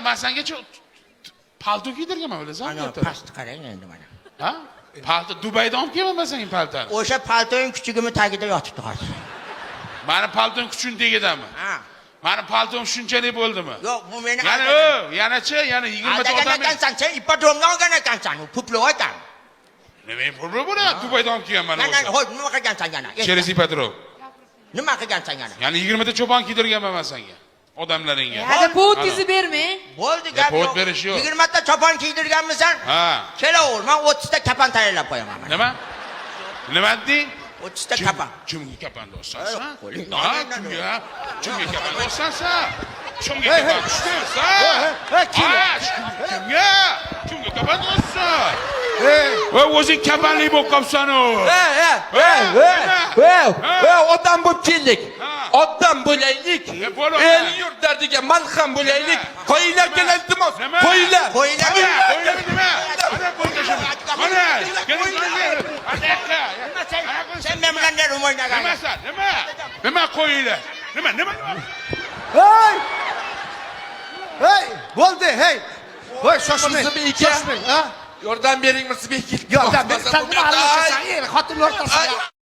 ben senga palto kiydirganman bilasan? Ana past qarang endi mana. Ha? Palto Dubaydan olib kelman ben senga paltoni. O'sha paltoning kuchugimi tagida yotibdi hozir. Mani paltom kuchun tegidanmi? Ha. Mani paltom shunchalik bo'ldimi? Yo'q, bu meni yanachi, yana 20 ta odam odam. sen ipodromdan olgan ekansan, u puplo ekan. Nima pul bo'la? Dubaydan olib kelganman Mana o'sha. hoy, nima qilgansan yana? Через ipodrom. Nima qilgansan yana? Ya'ni 20 ta cho'pon kiydirganman men senga. Odamlaringga. Hadi povotkizni bermang. Bo'ldi gap povot yo'q. berish yo'q. 20 ta chopon kiydirganmisan? Ha. Kelaver, men 30 ta kapan tayyorlab qo'yaman. Nima? Nima deding? 30 ta kapan. Kimga kapan do'stsan? qo'lingni Ha, olingdan kimga? Kimga kapan do'stsan? Kimga kapan do'stsan? Kimga? Kimga kapan do'stsan? Voy, o'zing kapanlik bo'lib qolibsan-ku. Odam bo'lib keldik. Odam bo'laylik. El yurt dardiga malham bo'laylik. Qo'yinglar keling iltimos. Qo'yinglar. Qo'yinglar. Qo'yinglar nima? Mana qo'yinglar. Mana. Sen men bilan ne rum o'ynagan? Nimasan? Nima? Nima qo'yinglar? Nima? Hey! Hey! Bo'ldi, hey! Voy, shoshmang. Shoshmang, ha? Yordam bering, Misbek. Yordam bering. Sen nima aralashsan? Xotin o'rtasida.